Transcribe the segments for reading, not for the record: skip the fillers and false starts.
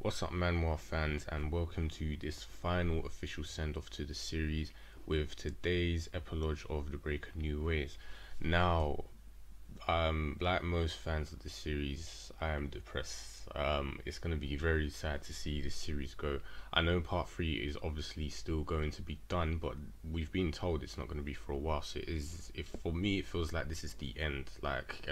What's up, Manhwa fans, and welcome to this final official send-off to the series with today's epilogue of the Breaker New Ways. Now, like most fans of the series, I am depressed. It's going to be very sad to see this series go. I know part 3 is obviously still going to be done, but we've been told it's not going to be for a while. So for me, it feels like this is the end. Like,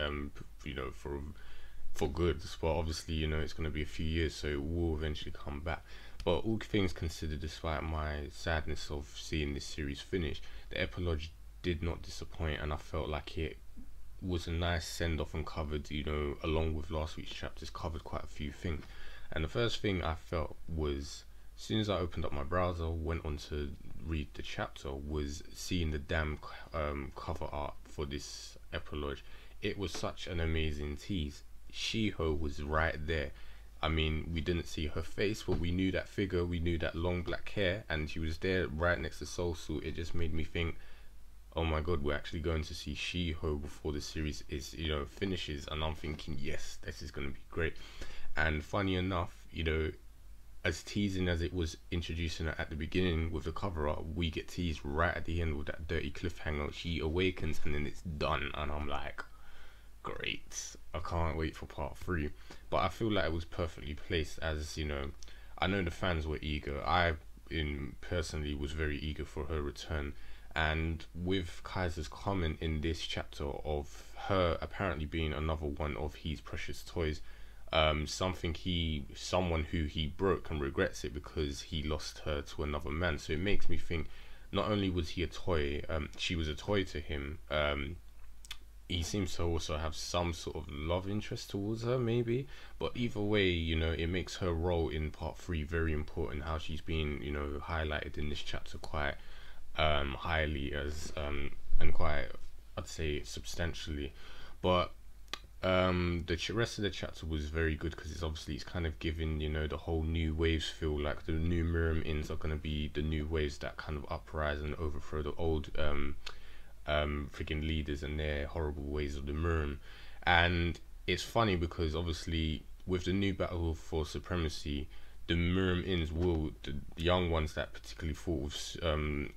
for good, but obviously it's going to be a few years, so it will eventually come back. But all things considered, despite my sadness of seeing this series finish, the epilogue did not disappoint, and I felt like it was a nice send-off and covered, along with last week's chapters, covered quite a few things. And the first thing I felt was, as soon as I opened up my browser, went on to read the chapter, was seeing the damn cover art for this epilogue. It was such an amazing tease. Shi-Ho was right there. I mean, we didn't see her face, but we knew that figure, we knew that long black hair, and she was there right next to So-Chun. It just made me think, oh my god, we're actually going to see Shi-Ho before the series is, finishes, and I'm thinking, yes, this is going to be great. And funny enough, as teasing as it was introducing her at the beginning with the cover art, we get teased right at the end with that dirty cliffhanger. She awakens and then it's done, and I'm like, great, I can't wait for part 3. But I feel like it was perfectly placed, as I know the fans were eager. I personally was very eager for her return, and with Kaiser's comment in this chapter of her apparently being another one of his precious toys, someone who he broke and regrets it because he lost her to another man. So it makes me think, not only was he a toy, she was a toy to him. He seems to also have some sort of love interest towards her, maybe. But either way, it makes her role in part 3 very important. How she's been, highlighted in this chapter quite highly, as and quite, I'd say, substantially. But the rest of the chapter was very good, because it's kind of giving the whole new waves feel. Like the new Mirim-ins are going to be the new waves that kind of uprise and overthrow the old freaking leaders and their horrible ways of the Mirim. And it's funny because obviously with the new battle for supremacy, the Mirim-ins will, the young ones that particularly fought with,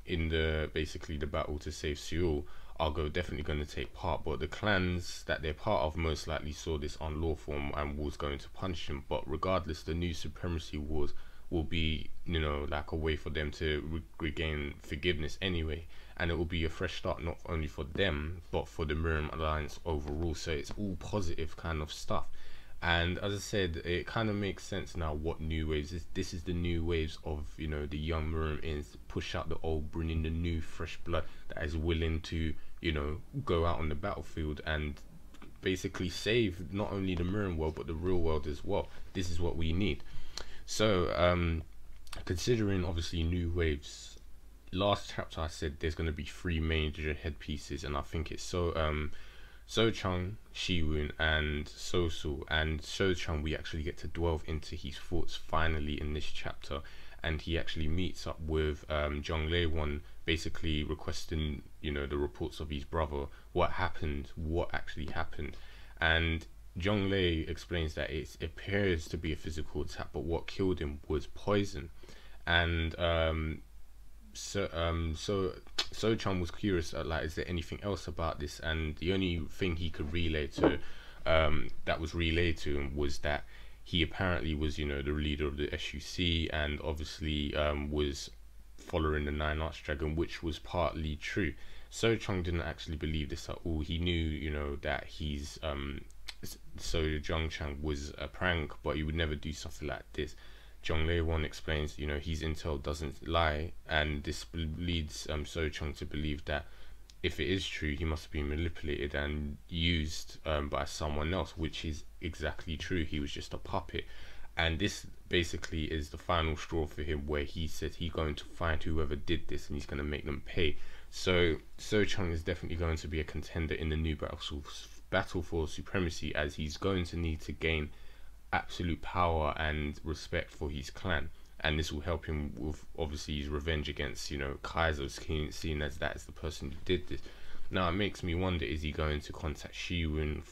in the battle to save Seoul, are definitely going to take part. But the clans that they're part of most likely saw this unlawful and was going to punish him. But regardless, the new supremacy wars will be like a way for them to regain forgiveness anyway, and it will be a fresh start, not only for them but for the Mirim Alliance overall. So it's all positive kind of stuff. And as I said, it kind of makes sense now what new waves is. This is the new waves of the young Mirim-ins, push out the old, bring in the new fresh blood that is willing to go out on the battlefield and basically save not only the Mirim world but the real world as well. This is what we need. So considering obviously new waves, last chapter I said there's going to be 3 major headpieces, and I think it's So-Chun, Shi-Woon, and So-Chun. And So-Chun, we actually get to delve into his thoughts finally in this chapter, and he actually meets up with Jang-Il, basically requesting the reports of his brother, what actually happened. And Jang-Il explains that it appears to be a physical attack, but what killed him was poison. And So-Chun was curious, like, is there anything else about this? And the only thing he could relay to, that was relayed to him, was that he apparently was, the leader of the SUC, and obviously was following the 9 Archdragon, which was partly true. So-Chun didn't actually believe this at all. He knew, that he's so Jung-Chang was a prank, but he would never do something like this. Jang-Il explains, his intel doesn't lie, and this leads So-Chun to believe that if it is true, he must have been manipulated and used by someone else, which is exactly true. He was just a puppet, and this basically is the final straw for him, where he said he's going to find whoever did this and he's going to make them pay. So So-Chun is definitely going to be a contender in the new battle for supremacy, as he's going to need to gain absolute power and respect for his clan, and this will help him with obviously his revenge against Kaiser, seen as that is the person who did this. Now it makes me wonder, is he going to contact Shi-Woon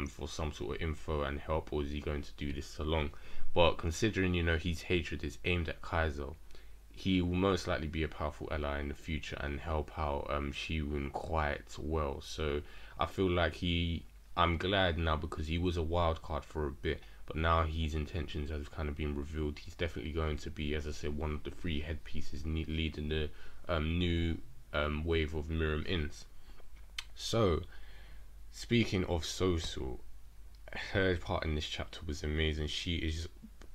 for some sort of info and help, or is he going to do this alone? But considering, you know, his hatred is aimed at Kaiser, he will most likely be a powerful ally in the future and help out Shi-Woon quite well. So I feel like I'm glad now, because he was a wild card for a bit, but now his intentions have kind of been revealed. He's definitely going to be, as I said, one of the three headpieces leading the new wave of Mirim-ins. So, speaking of So-Chun, her part in this chapter was amazing. She is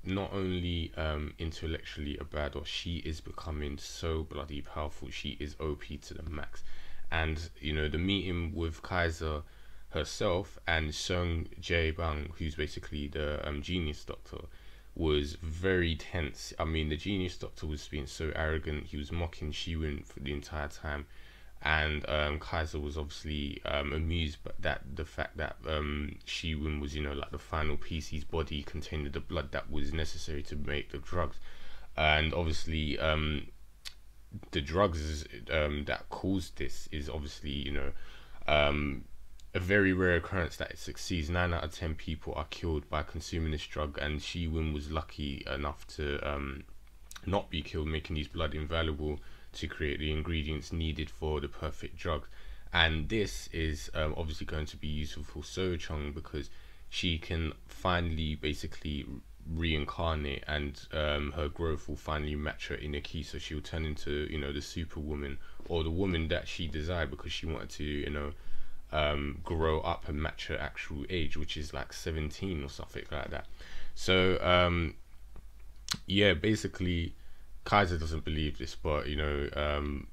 not only intellectually a badass, she is becoming so bloody powerful. She is OP to the max. And, you know, the meeting with Kaiser herself and Sung Jae-Bang, who's basically the genius doctor, was very tense. I mean, the genius doctor was being so arrogant. He was mocking Shi-Woon for the entire time, and Kaiser was obviously amused, but the fact that Shi-Woon was, you know, like the final piece. His body contained the blood that was necessary to make the drugs, and obviously the drugs that caused this is obviously, you know, a very rare occurrence that it succeeds. 9 out of 10 people are killed by consuming this drug, and Shi-Woon was lucky enough to not be killed, making his blood invaluable to create the ingredients needed for the perfect drug. And this is obviously going to be useful for So-Chun, because she can finally basically reincarnate, and her growth will finally match her inner ki, so she'll turn into, you know, the superwoman, or the woman that she desired, because she wanted to, you know, grow up and match her actual age, which is like 17 or something like that. So yeah, basically Kaiser doesn't believe this, but, you know,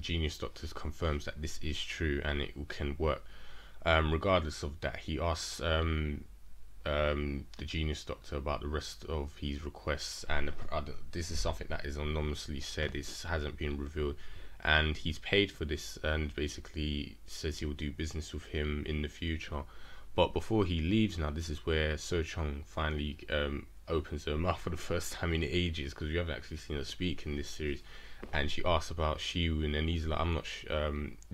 Genius Doctors confirms that this is true and it can work. Regardless of that, he asks the Genius Doctor about the rest of his requests, and this is something that is anonymously said, it hasn't been revealed, and he's paid for this, and basically says he'll do business with him in the future. But before he leaves, now this is where So-Chun finally opens her mouth for the first time in ages, because we haven't actually seen her speak in this series, and she asks about Shi-Woon, and he's like, I'm not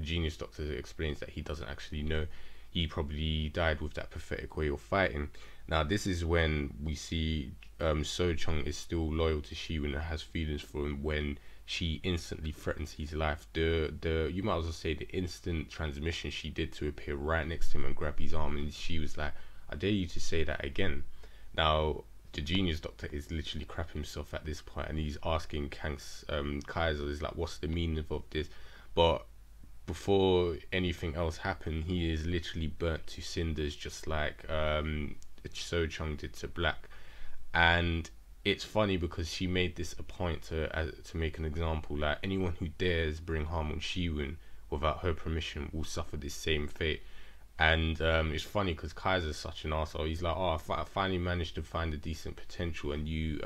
Genius Doctor explains that he doesn't actually know. He probably died with that pathetic way of fighting. Now this is when we see So-Chun is still loyal to Shi-Woon and has feelings for him, when she instantly threatens his life. You might as well say the instant transmission she did to appear right next to him and grab his arm, and she was like, I dare you to say that again. Now the Genius Doctor is literally crapping himself at this point, and he's asking Kaiser, is like, what's the meaning of this? But before anything else happened, he is literally burnt to cinders, just like So-Chun did to Black. And it's funny because she made this a point to make an example, like, anyone who dares bring harm on Shi-Woon without her permission will suffer this same fate. And it's funny because Kaiser's such an arsehole. He's like, oh, I finally managed to find a decent potential, and you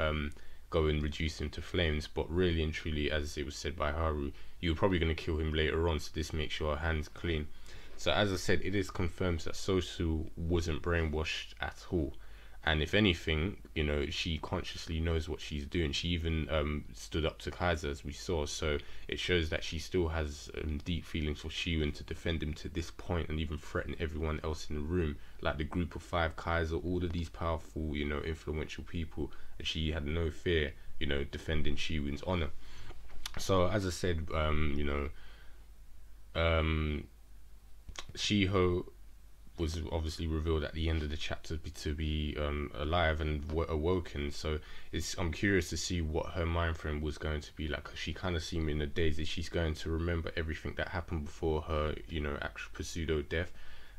go and reduce him to flames. But really and truly, as it was said by Haru, you're probably going to kill him later on, so this makes your hands clean. So as I said, it is confirmed that So-Chun wasn't brainwashed at all. And if anything, you know, she consciously knows what she's doing. She even stood up to Kaiser, as we saw. So it shows that she still has deep feelings for Shi-Woon to defend him to this point, and even threaten everyone else in the room, like the group of 5, Kaiser, all of these powerful, you know, influential people. And she had no fear, you know, defending Shi-Woon's honor. So as I said, you know, Shi-Ho was obviously revealed at the end of the chapter to be alive and awoken. So I'm curious to see what her mind frame was going to be like, because she kind of seemed in a daze. She's going to remember everything that happened before her, you know, actual pseudo death,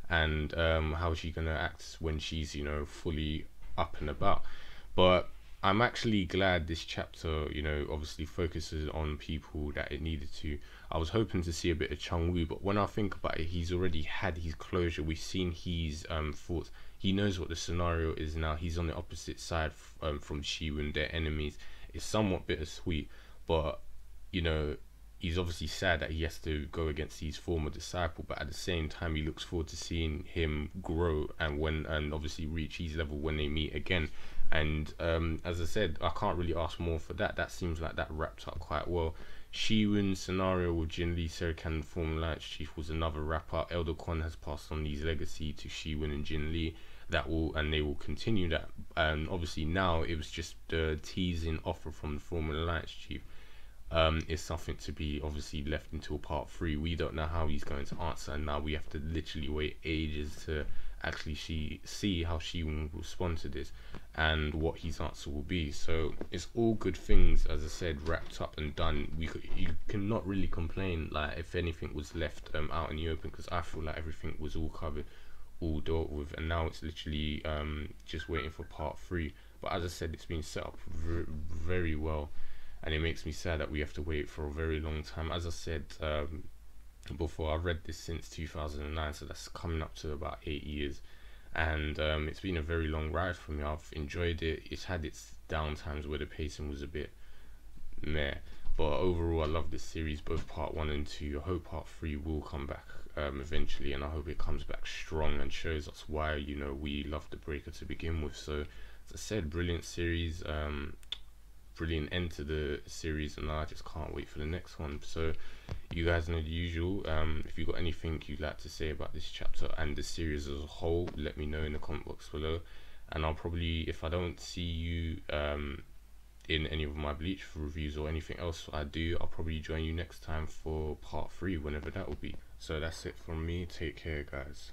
and how is she going to act when she's, you know, fully up and about. But I'm actually glad this chapter, you know, obviously focuses on people that it needed to. I was hoping to see a bit of Chun-Woo, but when I think about it, he's already had his closure. We've seen his thoughts. He knows what the scenario is now. He's on the opposite side from Shi-Woon, their enemies. It's somewhat bittersweet, but, you know, he's obviously sad that he has to go against his former disciple, but at the same time, he looks forward to seeing him grow and obviously reach his level when they meet again. And as I said, I can't really ask more for that. That seems like that wrapped up quite well. Shi-Woon scenario with Jin-Lee, Searchon, and former Lights Chief was another wrap up. Elder Kwon has passed on his legacy to Shi-Woon and Jin-Lee. They will continue that. And obviously now it was just the teasing offer from the former Lights Chief. Is something to be obviously left until part 3. We don't know how he's going to answer, and now we have to literally wait ages to actually see how Shi-Woon will respond to this and what his answer will be. So it's all good things, as I said, wrapped up and done. You cannot really complain like if anything was left out in the open, because I feel like everything was all covered, all dealt with, and now it's literally just waiting for part 3. But as I said, it's been set up very well, and it makes me sad that we have to wait for a very long time. As I said before, I've read this since 2009, so that's coming up to about 8 years, and it's been a very long ride for me. I've enjoyed it. It's had its down times where the pacing was a bit meh, but overall I love this series, both part 1 and 2. I hope part 3 will come back eventually, and I hope it comes back strong and shows us why, you know, we loved the Breaker to begin with. So as I said, brilliant series, brilliant end to the series, and I just can't wait for the next one. So you guys know the usual. If you've got anything you'd like to say about this chapter and the series as a whole, let me know in the comment box below, and I'll probably, if I don't see you in any of my Bleach reviews or anything else I do, I'll probably join you next time for part 3, whenever that will be. So that's it from me. Take care, guys.